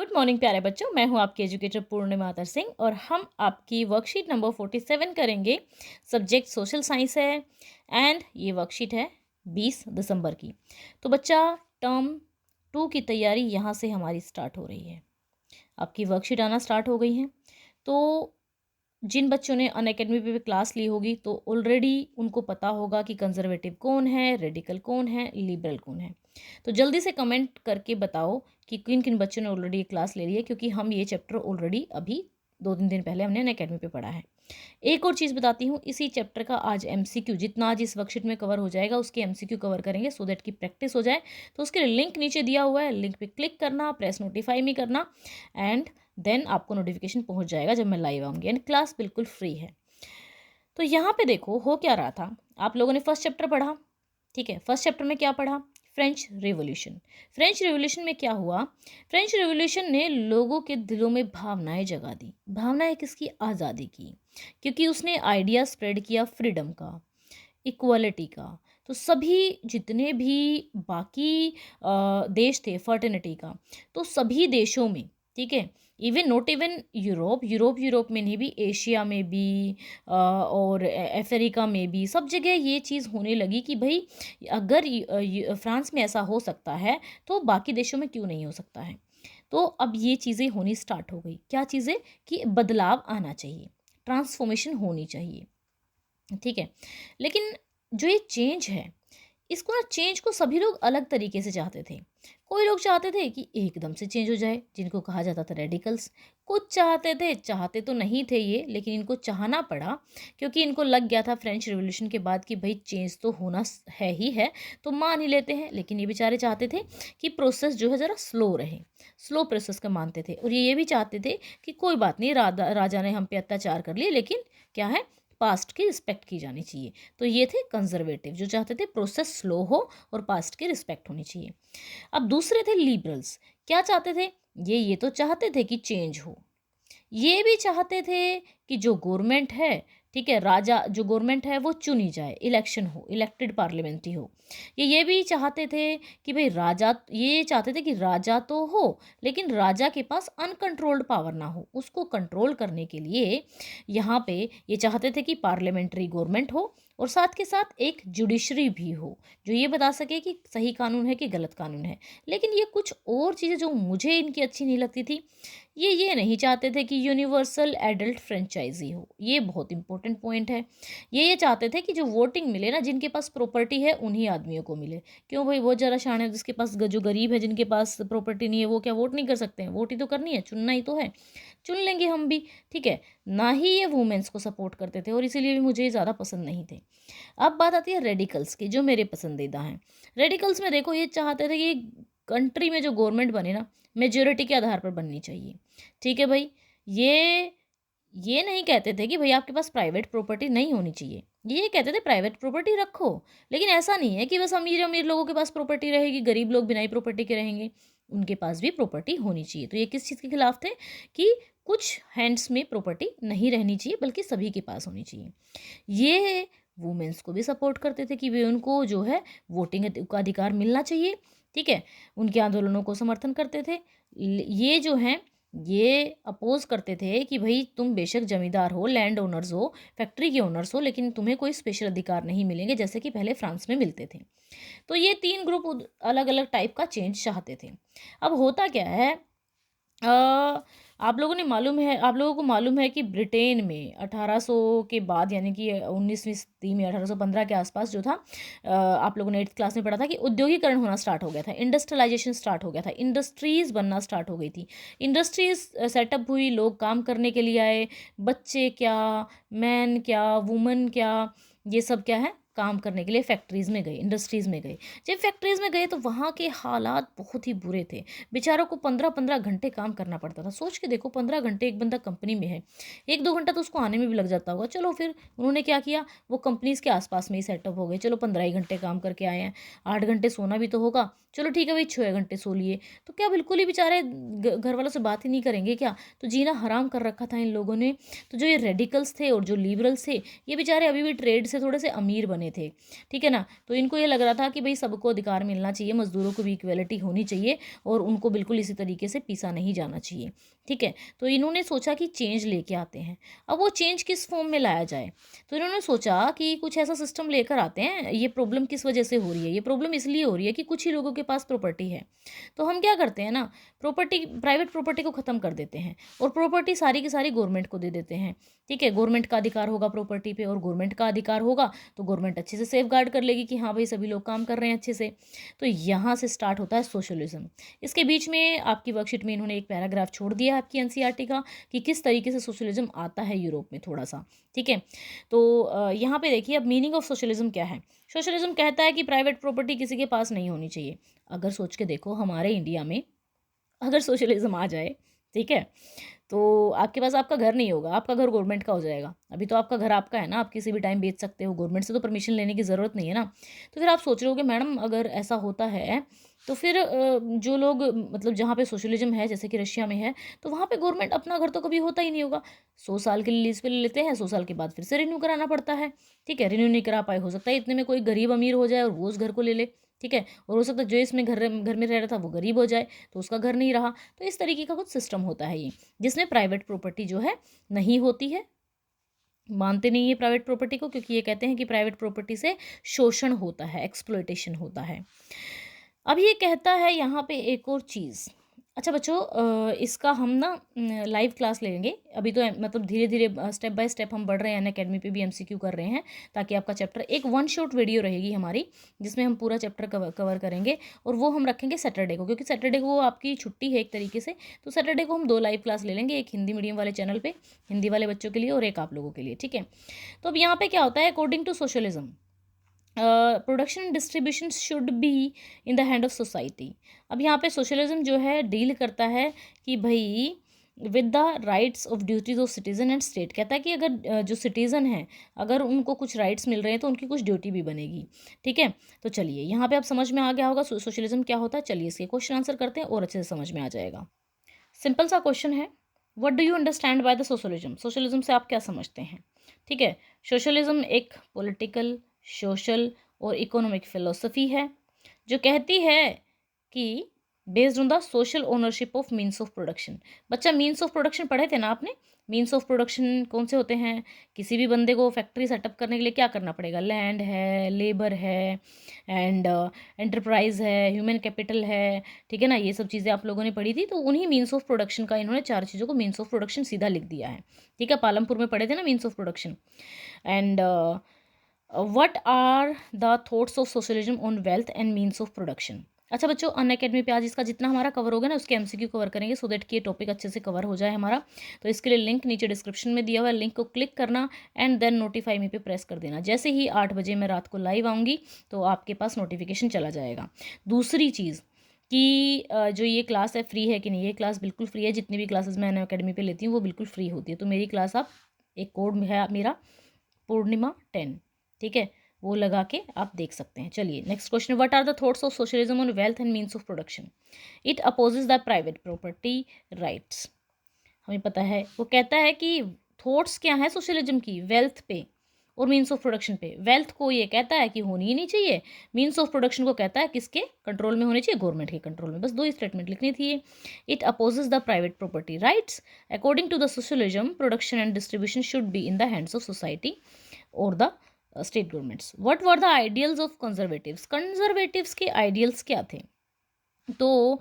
Good morning प्यारे बच्चों, मैं हूं आपकी एजुकेटर पूर्णिमा आदर सिंह और हम आपकी वर्कशीट नंबर 47 करेंगे। सब्जेक्ट सोशल साइंस है एंड ये वर्कशीट है 20 दिसंबर की। तो बच्चा, टर्म 2 की तैयारी यहाँ से हमारी स्टार्ट हो रही है। आपकी वर्कशीट आना स्टार्ट हो गई है। तो जिन बच्चों ने अनअकैडमी पे क्लास ली होगी तो ऑलरेडी उनको पता होगा कि कंजर्वेटिव कौन है, रेडिकल कौन है, लिबरल कौन है। तो जल्दी से कमेंट करके बताओ कि किन किन बच्चों ने ऑलरेडी ये क्लास ले ली है, क्योंकि हम ये चैप्टर ऑलरेडी अभी 2-3 दिन पहले हमने अनअकैडमी पे पढ़ा है। एक और चीज़ बताती हूँ, इसी चैप्टर का आज एमसीक्यू, जितना आज इस वर्कशीट में कवर हो जाएगा उसके एमसीक्यू कवर करेंगे सो दैट की प्रैक्टिस हो जाए। तो उसके लिंक नीचे दिया हुआ है, लिंक पे क्लिक करना, प्रेस नोटिफाई में करना एंड देन आपको नोटिफिकेशन पहुंच जाएगा जब मैं लाइव आऊँगी। एंड क्लास बिल्कुल फ्री है। तो यहाँ पे देखो हो क्या रहा था। आप लोगों ने फर्स्ट चैप्टर पढ़ा, ठीक है। फर्स्ट चैप्टर में क्या पढ़ा? French revolution. फ्रेंच रिवॉल्यूशन में क्या हुआ? फ्रेंच रिवॉल्यूशन ने लोगों के दिलों में भावनाएं जगा दी। भावनाएं किसकी? आज़ादी की, क्योंकि उसने आइडिया स्प्रेड किया फ्रीडम का, इक्वलिटी का। तो सभी जितने भी बाकी देश थे फर्टिनिटी का, तो सभी देशों में, ठीक है, इवन नॉट इवन यूरोप में नहीं भी, एशिया में भी और अफ्रीका में भी, सब जगह ये चीज़ होने लगी कि भाई अगर फ्रांस में ऐसा हो सकता है तो बाकी देशों में क्यों नहीं हो सकता है। तो अब ये चीज़ें होनी स्टार्ट हो गई। क्या चीज़ें? कि बदलाव आना चाहिए, ट्रांसफॉर्मेशन होनी चाहिए, ठीक है। लेकिन जो ये चेंज है, इसको ना, चेंज को सभी लोग अलग तरीके से चाहते थे। कोई लोग चाहते थे कि एकदम से चेंज हो जाए, जिनको कहा जाता था रेडिकल्स। कुछ चाहते तो नहीं थे ये, लेकिन इनको चाहना पड़ा क्योंकि इनको लग गया था फ्रेंच रिवॉल्यूशन के बाद कि भाई चेंज तो होना है ही है, तो मान ही लेते हैं। लेकिन ये बेचारे चाहते थे कि प्रोसेस जो है ज़रा स्लो रहे, स्लो प्रोसेस का मानते थे। और ये भी चाहते थे कि कोई बात नहीं, राजा ने हम पे अत्याचार कर लिए, लेकिन क्या है, पास्ट की रिस्पेक्ट की जानी चाहिए। तो ये थे कंजर्वेटिव, जो चाहते थे प्रोसेस स्लो हो और पास्ट की रिस्पेक्ट होनी चाहिए। अब दूसरे थे लिबरल्स। क्या चाहते थे? ये तो चाहते थे कि चेंज हो। ये भी चाहते थे कि जो गवर्नमेंट है, ठीक है, राजा जो गवर्नमेंट है वो चुनी जाए, इलेक्शन हो, इलेक्टेड पार्लियामेंट्री हो। ये भी चाहते थे कि भाई राजा, ये चाहते थे कि राजा तो हो लेकिन राजा के पास अनकंट्रोल्ड पावर ना हो। उसको कंट्रोल करने के लिए यहाँ पे ये चाहते थे कि पार्लियामेंट्री गवर्नमेंट हो और साथ के साथ एक जुडिशरी भी हो जो ये बता सके कि सही कानून है कि गलत कानून है। लेकिन ये कुछ और चीज़ें जो मुझे इनकी अच्छी नहीं लगती थी। ये नहीं चाहते थे कि यूनिवर्सल एडल्ट फ्रेंचाइजी हो। ये बहुत इंपॉर्टेंट पॉइंट है। ये चाहते थे कि जो वोटिंग मिले ना, जिनके पास प्रॉपर्टी है उन्हीं आदमियों को मिले। क्यों भाई, वो ज़रा शान है, जिसके पास जो गरीब है, जिनके पास प्रॉपर्टी नहीं है, वो क्या वोट नहीं कर सकते हैं? वोट ही तो करनी है, चुनना ही तो है, चुन लेंगे हम भी, ठीक है। ना ही ये वुमेन्स को सपोर्ट करते थे और इसीलिए भी मुझे ज़्यादा पसंद नहीं थे। अब बात आती है रेडिकल्स की, जो मेरे पसंदीदा हैं। रेडिकल्स में देखो, ये चाहते थे कि कंट्री में जो गवर्नमेंट बने ना, मेजोरिटी के आधार पर बननी चाहिए, ठीक है भाई। ये नहीं कहते थे कि भाई आपके पास प्राइवेट प्रॉपर्टी नहीं होनी चाहिए। ये कहते थे प्राइवेट प्रॉपर्टी रखो, लेकिन ऐसा नहीं है कि बस अमीर अमीर लोगों के पास प्रॉपर्टी रहेगी, गरीब लोग बिना ही प्रॉपर्टी के रहेंगे। उनके पास भी प्रॉपर्टी होनी चाहिए। तो ये किस चीज़ के खिलाफ थे? कि कुछ हैंड्स में प्रॉपर्टी नहीं रहनी चाहिए बल्कि सभी के पास होनी चाहिए। ये वुमेन्स को भी सपोर्ट करते थे कि वे, उनको जो है वोटिंग का अधिकार मिलना चाहिए, ठीक है। उनके आंदोलनों को समर्थन करते थे। ये जो हैं, ये अपोज करते थे कि भाई तुम बेशक जमींदार हो, लैंड ओनर्स हो, फैक्ट्री के ओनर्स हो, लेकिन तुम्हें कोई स्पेशल अधिकार नहीं मिलेंगे जैसे कि पहले फ्रांस में मिलते थे। तो ये 3 ग्रुप अलग अलग टाइप का चेंज चाहते थे। अब होता क्या है, आप लोगों को मालूम है कि ब्रिटेन में 1800 के बाद, यानी कि 19वीं सदी में 1815 के आसपास जो था, आप लोगों ने 8th क्लास में पढ़ा था कि औद्योगिकरण होना स्टार्ट हो गया था, इंडस्ट्रियलाइजेशन स्टार्ट हो गया था, इंडस्ट्रीज़ बनना स्टार्ट हो गई थी। इंडस्ट्रीज़ सेटअप हुई, लोग काम करने के लिए आए। बच्चे क्या, मैन क्या, वुमन क्या, ये सब क्या है, काम करने के लिए फैक्ट्रीज़ में गए, इंडस्ट्रीज़ में गए। जब फैक्ट्रीज़ में गए तो वहाँ के हालात बहुत ही बुरे थे। बेचारों को 15-15 घंटे काम करना पड़ता था। सोच के देखो, 15 घंटे एक बंदा कंपनी में है, 1-2 घंटा तो उसको आने में भी लग जाता होगा। चलो फिर उन्होंने क्या किया, वो कंपनीज़ के आसपास में ही सेटअप हो गए। चलो 15 ही घंटे काम करके आए हैं, 8 घंटे सोना भी तो होगा, चलो ठीक है भाई 6 घंटे सो लिए। तो क्या बिल्कुल ही बेचारे घर वालों से बात ही नहीं करेंगे क्या? तो जीना हराम कर रखा था इन लोगों ने। तो जो ये रेडिकल्स थे और जो लिबरल्स थे, ये बेचारे अभी भी ट्रेड से थोड़े से अमीर बने बने थे, ठीक है ना। तो इनको ये लग रहा था कि भाई सबको अधिकार मिलना चाहिए, मजदूरों को भी इक्वलिटी होनी चाहिए और उनको बिल्कुल इसी तरीके से पीसा नहीं जाना चाहिए, ठीक है। तो इन्होंने सोचा कि चेंज लेके आते हैं। अब वो चेंज किस फॉर्म में लाया जाए, तो इन्होंने सोचा कि कुछ ऐसा सिस्टम लेकर आते हैं। ये प्रॉब्लम किस वजह से हो रही है, ये प्रॉब्लम इसलिए हो रही है कि कुछ ही लोगों के पास प्रॉपर्टी है। तो हम क्या करते हैं ना, प्रॉपर्टी, प्राइवेट प्रॉपर्टी को ख़त्म कर देते हैं और प्रॉपर्टी सारी की सारी गवर्नमेंट को दे देते हैं, ठीक है। गवर्नमेंट का अधिकार होगा प्रॉपर्टी पे और गवर्नमेंट का अधिकार होगा तो गवर्नमेंट अच्छे से सेफ गार्ड कर लेगी कि हाँ भाई सभी लोग काम कर रहे हैं अच्छे से। तो यहाँ से स्टार्ट होता है सोशलिज्म। इसके बीच में आपकी वर्कशीट में इन्होंने एक पैराग्राफ छोड़ दिया है आपकी एनसीईआरटी का कि किस तरीके से सोशलिज्म आता है यूरोप में थोड़ा सा, ठीक है। तो यहाँ पे देखिए अब मीनिंग ऑफ सोशलिज्म क्या है। सोशलिज्म कहता है कि प्राइवेट प्रॉपर्टी किसी के पास नहीं होनी चाहिए। अगर सोच के देखो हमारे इंडिया में अगर सोशलिज्म आ जाए, ठीक है, तो आपके पास आपका घर नहीं होगा, आपका घर गवर्नमेंट का हो जाएगा। अभी तो आपका घर आपका है ना, आप किसी भी टाइम बेच सकते हो, गवर्नमेंट से तो परमिशन लेने की ज़रूरत नहीं है ना। तो फिर आप सोच रहे हो कि मैडम अगर ऐसा होता है तो फिर जो लोग मतलब जहाँ पे सोशलिज्म है जैसे कि रशिया में है, तो वहाँ पे गवर्नमेंट अपना घर तो कभी होता ही नहीं होगा। 100 साल के लिए लीज पे ले लेते हैं, 100 साल के बाद फिर से रिन्यू कराना पड़ता है, ठीक है। रिन्यू नहीं करा पाए, हो सकता है इतने में कोई गरीब अमीर हो जाए और वो उस घर को ले ले, ठीक है। और हो सकता है जो इसमें घर में रह रहा था वो गरीब हो जाए तो उसका घर नहीं रहा। तो इस तरीके का कुछ सिस्टम होता है ये, जिसमें प्राइवेट प्रॉपर्टी जो है नहीं होती है। मानते नहीं है प्राइवेट प्रॉपर्टी को, क्योंकि ये कहते हैं कि प्राइवेट प्रॉपर्टी से शोषण होता है, एक्सप्लॉयटेशन होता है। अब ये कहता है यहाँ पे एक और चीज़। अच्छा बच्चों, इसका हम ना लाइव क्लास लेंगे। अभी तो मतलब धीरे धीरे स्टेप बाय स्टेप हम बढ़ रहे हैं, अनअकैडमी पे भी एमसीक्यू कर रहे हैं ताकि आपका चैप्टर एक वन शॉट वीडियो रहेगी हमारी जिसमें हम पूरा चैप्टर कवर करेंगे। और वो हम रखेंगे सैटरडे को, क्योंकि सैटरडे को आपकी छुट्टी है एक तरीके से। तो सैटरडे को हम 2 लाइव क्लास ले लेंगे, एक हिंदी मीडियम वाले चैनल पर हिंदी वाले बच्चों के लिए और एक आप लोगों के लिए, ठीक है। तो अब यहाँ पर क्या होता है, according to socialism production and distribution should be in the hand of society. अब यहाँ पे सोशलिज्म जो है डील करता है कि भाई with the rights of duties of citizen and state. कहता है कि अगर जो सिटीजन हैं अगर उनको कुछ राइट्स मिल रहे हैं तो उनकी कुछ ड्यूटी भी बनेगी, ठीक है। तो चलिए यहाँ पे आप समझ में आ गया होगा सोशलिज्म क्या होता है। चलिए इसके क्वेश्चन आंसर करते हैं और अच्छे से समझ में आ जाएगा। सिंपल सा क्वेश्चन है, what do you understand by the socialism. Socialism से आप क्या समझते हैं, ठीक है। सोशलिज्म एक पॉलिटिकल, सोशल और इकोनॉमिक फिलोसफी है जो कहती है कि based on the social ownership of means of production. बच्चा मीन्स ऑफ प्रोडक्शन पढ़े थे ना आपने। मीन्स ऑफ प्रोडक्शन कौन से होते हैं, किसी भी बंदे को फैक्ट्री सेटअप करने के लिए क्या करना पड़ेगा, लैंड है, लेबर है एंड एंटरप्राइज है, ह्यूमन कैपिटल है, ठीक है ना। ये सब चीज़ें आप लोगों ने पढ़ी थी। तो उन्हीं मीन्स ऑफ प्रोडक्शन का इन्होंने 4 चीज़ों को मीन्स ऑफ प्रोडक्शन सीधा लिख दिया है, ठीक है। पालमपुर में पढ़े थे ना means of production. And what are the thoughts of socialism on wealth and means of production. अच्छा बच्चों, अनअकैडमी पे आज इसका जितना हमारा कवर होगा ना उसके एमसीक्यू कवर करेंगे सो दैट कि ये टॉपिक अच्छे से कवर हो जाए हमारा। तो इसके लिए लिंक नीचे डिस्क्रिप्शन में दिया हुआ है, लिंक को क्लिक करना एंड देन नोटिफाई मी पे प्रेस कर देना। जैसे ही 8 बजे मैं रात को लाइव आऊँगी तो आपके पास नोटिफिकेशन चला जाएगा। दूसरी चीज़ कि जो ये क्लास है फ्री है कि नहीं, ये क्लास बिल्कुल फ्री है। जितनी भी क्लासेस मैं अनअकैडमी पे लेती हूँ वो बिल्कुल फ्री होती है। तो मेरी क्लास आप, एक कोड है मेरा पूर्णिमा 10, ठीक है, वो लगा के आप देख सकते हैं। चलिए next question, what are the thoughts of socialism on wealth and means of production. It opposes the private property rights. हमें पता है वो कहता है कि थॉट्स क्या है सोशलिज्म की, वेल्थ पे और मीन्स ऑफ प्रोडक्शन पे। वेल्थ को ये कहता है कि होनी ही नहीं चाहिए, मीन्स ऑफ प्रोडक्शन को कहता है किसके कंट्रोल में होनी चाहिए, गवर्नमेंट के कंट्रोल में। बस 2 ही स्टेटमेंट लिखनी थी। It opposes the private property rights. According to the socialism production and distribution should be in the hands of society और the state governments. What were the ideals of conservatives. Conservatives के ideals क्या थे। तो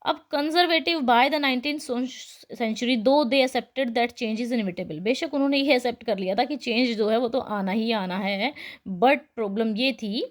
अब conservative by the 19th century दो they accepted that change is inevitable. बेशक उन्होंने ये एक्सेप्ट कर लिया था कि चेंज जो है वो तो आना ही आना है, बट प्रॉब्लम ये थी